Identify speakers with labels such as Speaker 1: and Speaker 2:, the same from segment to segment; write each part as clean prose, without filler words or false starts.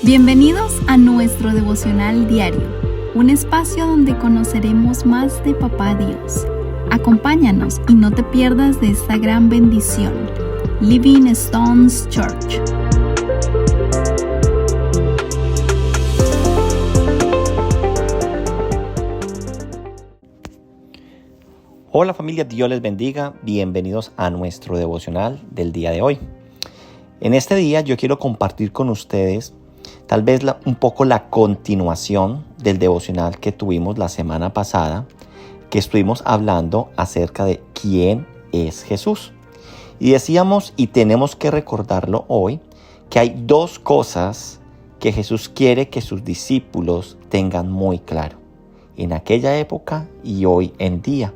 Speaker 1: Bienvenidos a nuestro devocional diario, un espacio donde conoceremos más de Papá Dios. Acompáñanos y no te pierdas de esta gran bendición. Living Stones Church.
Speaker 2: Hola familia, Dios les bendiga. Bienvenidos a nuestro devocional del día de hoy. En este día yo quiero compartir con ustedes tal vez un poco la continuación del devocional que tuvimos la semana pasada, que estuvimos hablando acerca de quién es Jesús. Y decíamos, y tenemos que recordarlo hoy, que hay dos cosas que Jesús quiere que sus discípulos tengan muy claro, en aquella época y hoy en día.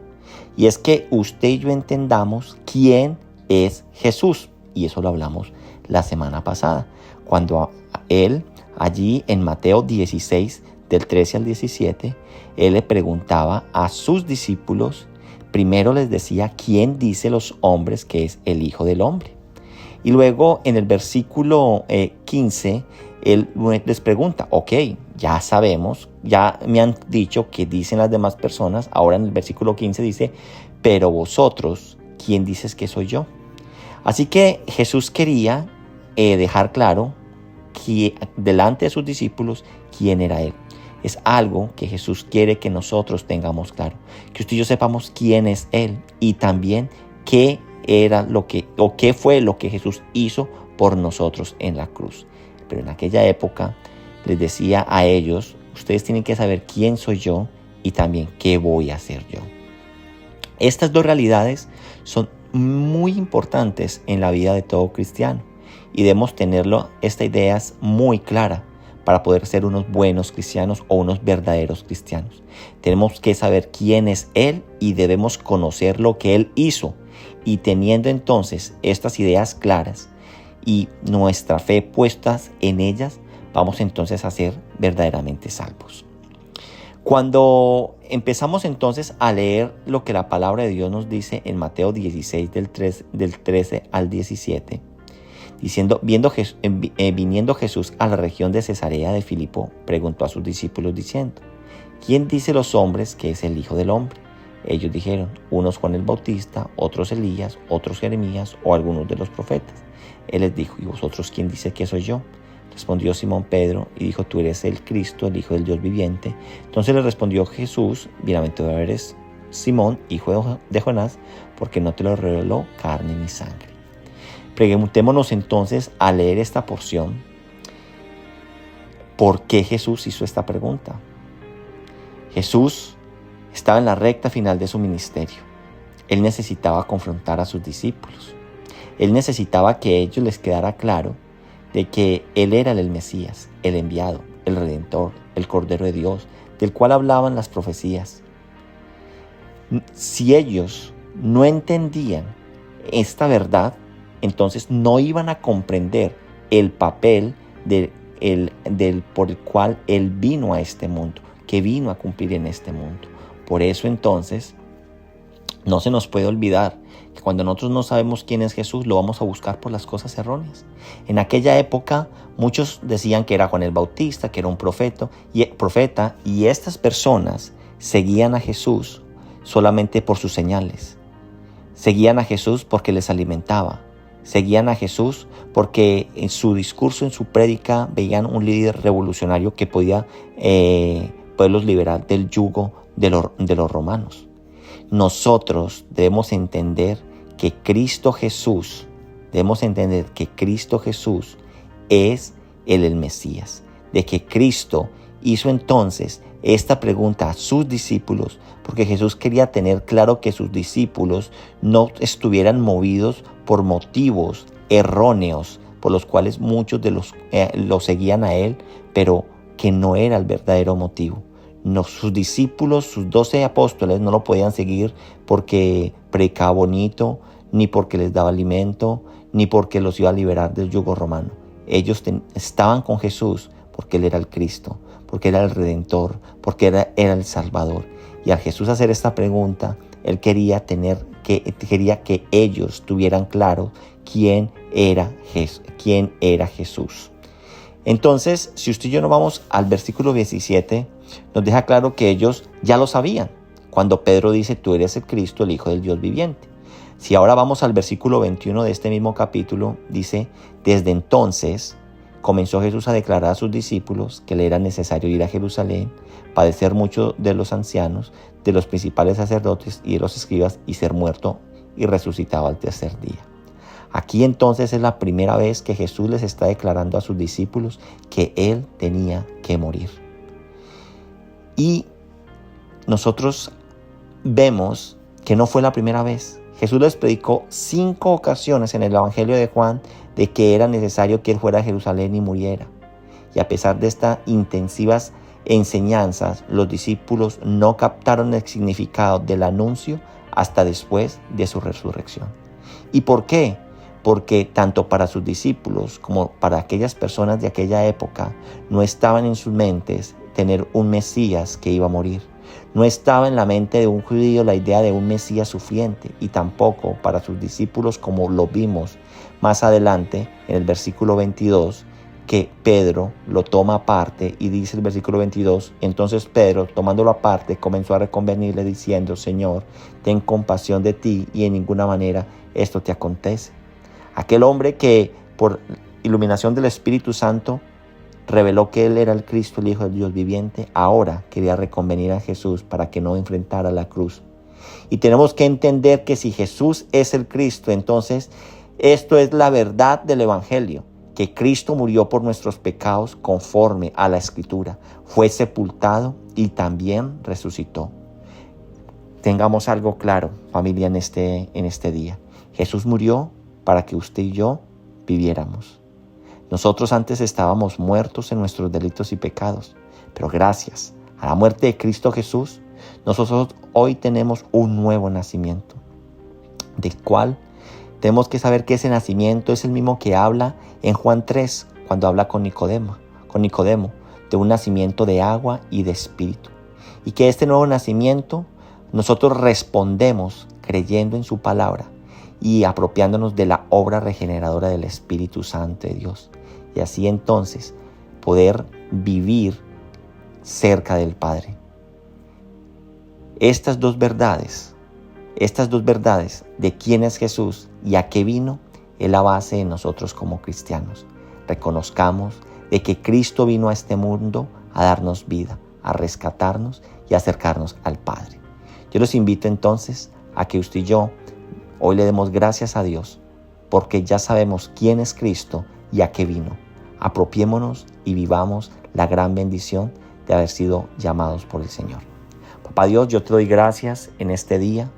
Speaker 2: Y es que usted y yo entendamos quién es Jesús. Y eso lo hablamos la semana pasada, cuando él, allí en Mateo 16, del 13 al 17, él le preguntaba a sus discípulos, primero les decía quién dice los hombres que es el Hijo del Hombre. Y luego en el versículo 15, él les pregunta, ok, ya sabemos, ya me han dicho que dicen las demás personas. Ahora en el versículo 15 dice, pero vosotros, ¿quién dices que soy yo? Así que Jesús quería dejar claro que delante de sus discípulos quién era Él. Es algo que Jesús quiere que nosotros tengamos claro, que usted y yo sepamos quién es Él y también qué fue lo que Jesús hizo por nosotros en la cruz. Pero en aquella época les decía a ellos, ustedes tienen que saber quién soy yo y también qué voy a hacer yo. Estas dos realidades son muy importantes en la vida de todo cristiano y debemos tenerlo, esta idea es muy clara para poder ser unos buenos cristianos o unos verdaderos cristianos. Tenemos que saber quién es Él y debemos conocer lo que Él hizo, y teniendo entonces estas ideas claras y nuestra fe puestas en ellas, vamos entonces a ser verdaderamente salvos. Cuando empezamos entonces a leer lo que la palabra de Dios nos dice en Mateo 16 del 13 al 17, diciendo, viniendo Jesús a la región de Cesarea de Filipo, preguntó a sus discípulos diciendo, ¿quién dice los hombres que es el Hijo del Hombre? Ellos dijeron, unos Juan el Bautista, otros Elías, otros Jeremías o algunos de los profetas. Él les dijo, ¿y vosotros quién dice que soy yo? Respondió Simón Pedro y dijo, tú eres el Cristo, el Hijo del Dios viviente. Entonces le respondió Jesús, bienaventurado eres Simón, hijo de Jonás, porque no te lo reveló carne ni sangre. Preguntémonos entonces al leer esta porción, ¿por qué Jesús hizo esta pregunta? Jesús estaba en la recta final de su ministerio. Él necesitaba confrontar a sus discípulos. Él necesitaba que a ellos les quedara claro de que Él era el Mesías, el enviado, el Redentor, el Cordero de Dios, del cual hablaban las profecías. Si ellos no entendían esta verdad, entonces no iban a comprender el papel por el cual Él vino a este mundo, que vino a cumplir en este mundo. Por eso entonces no se nos puede olvidar que cuando nosotros no sabemos quién es Jesús, lo vamos a buscar por las cosas erróneas. En aquella época muchos decían que era Juan el Bautista, que era un profeta, y estas personas seguían a Jesús solamente por sus señales. Seguían a Jesús porque les alimentaba. Seguían a Jesús porque en su discurso, en su prédica, veían un líder revolucionario que podía poderlos liberar del yugo de los romanos. Nosotros debemos entender que Cristo Jesús es el Mesías, de que Cristo hizo entonces esta pregunta a sus discípulos, porque Jesús quería tener claro que sus discípulos no estuvieran movidos por motivos erróneos, por los cuales muchos de los seguían a Él, pero que no era el verdadero motivo. No, sus discípulos, sus 12 apóstoles, no lo podían seguir porque predicaba bonito, ni porque les daba alimento, ni porque los iba a liberar del yugo romano. Ellos estaban con Jesús porque Él era el Cristo, porque era el Redentor, porque era el Salvador. Y al Jesús hacer esta pregunta, Él quería que ellos tuvieran claro quién era Jesús. Entonces, si usted y yo nos vamos al versículo 17, nos deja claro que ellos ya lo sabían. Cuando Pedro dice, tú eres el Cristo, el Hijo del Dios viviente. Si ahora vamos al versículo 21 de este mismo capítulo, dice, desde entonces comenzó Jesús a declarar a sus discípulos que le era necesario ir a Jerusalén, padecer mucho de los ancianos, de los principales sacerdotes y de los escribas, y ser muerto y resucitado al tercer día. Aquí entonces es la primera vez que Jesús les está declarando a sus discípulos que Él tenía que morir. Y nosotros vemos que no fue la primera vez. Jesús les predicó 5 ocasiones en el Evangelio de Juan de que era necesario que Él fuera a Jerusalén y muriera. Y a pesar de estas intensivas enseñanzas, los discípulos no captaron el significado del anuncio hasta después de su resurrección. ¿Y por qué? Porque tanto para sus discípulos como para aquellas personas de aquella época no estaban en sus mentes tener un Mesías que iba a morir. No estaba en la mente de un judío la idea de un Mesías sufriente, y tampoco para sus discípulos, como lo vimos más adelante en el versículo 22, que Pedro lo toma aparte y dice el versículo 22, entonces Pedro, tomándolo aparte, comenzó a reconvenirle diciendo, Señor, ten compasión de ti y en ninguna manera esto te acontece. Aquel hombre que por iluminación del Espíritu Santo reveló que Él era el Cristo, el Hijo del Dios viviente, ahora quería reconvenir a Jesús para que no enfrentara la cruz. Y tenemos que entender que si Jesús es el Cristo, entonces esto es la verdad del Evangelio, que Cristo murió por nuestros pecados conforme a la Escritura, fue sepultado y también resucitó. Tengamos algo claro, familia, en este día. Jesús murió para que usted y yo viviéramos. Nosotros antes estábamos muertos en nuestros delitos y pecados, pero gracias a la muerte de Cristo Jesús, nosotros hoy tenemos un nuevo nacimiento, del cual tenemos que saber que ese nacimiento es el mismo que habla en Juan 3, cuando habla con Nicodemo, de un nacimiento de agua y de espíritu. Y que este nuevo nacimiento nosotros respondemos creyendo en su palabra y apropiándonos de la obra regeneradora del Espíritu Santo de Dios. Y así entonces poder vivir cerca del Padre. Estas dos verdades de quién es Jesús y a qué vino, es la base de nosotros como cristianos. Reconozcamos de que Cristo vino a este mundo a darnos vida, a rescatarnos y a acercarnos al Padre. Yo los invito entonces a que usted y yo hoy le demos gracias a Dios, porque ya sabemos quién es Cristo y a qué vino. Apropiémonos y vivamos la gran bendición de haber sido llamados por el Señor. Papá Dios, yo te doy gracias en este día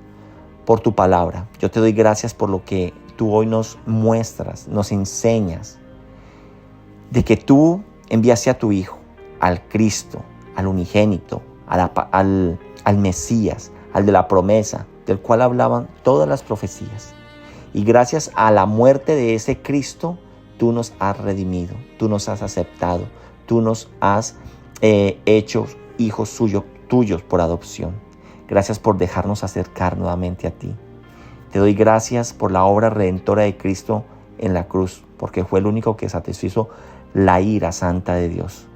Speaker 2: por tu palabra. Yo te doy gracias por lo que tú hoy nos muestras, nos enseñas, de que tú enviaste a tu Hijo, al Cristo, al unigénito, al Mesías, al de la promesa, del cual hablaban todas las profecías. Y gracias a la muerte de ese Cristo, tú nos has redimido, tú nos has aceptado, tú nos has hecho hijos tuyos por adopción. Gracias por dejarnos acercar nuevamente a ti. Te doy gracias por la obra redentora de Cristo en la cruz, porque fue el único que satisfizo la ira santa de Dios.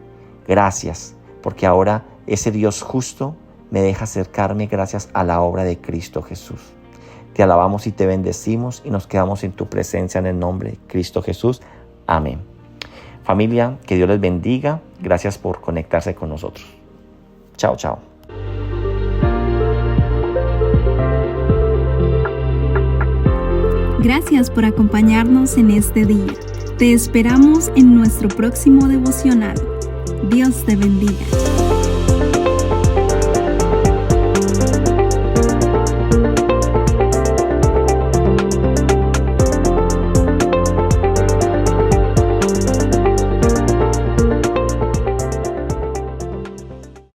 Speaker 2: Gracias, porque ahora ese Dios justo me deja acercarme gracias a la obra de Cristo Jesús. Te alabamos y te bendecimos y nos quedamos en tu presencia en el nombre de Cristo Jesús. Amén. Familia, que Dios les bendiga. Gracias por conectarse con nosotros. Chao, chao.
Speaker 1: Gracias por acompañarnos en este día. Te esperamos en nuestro próximo devocional. Dios te bendiga.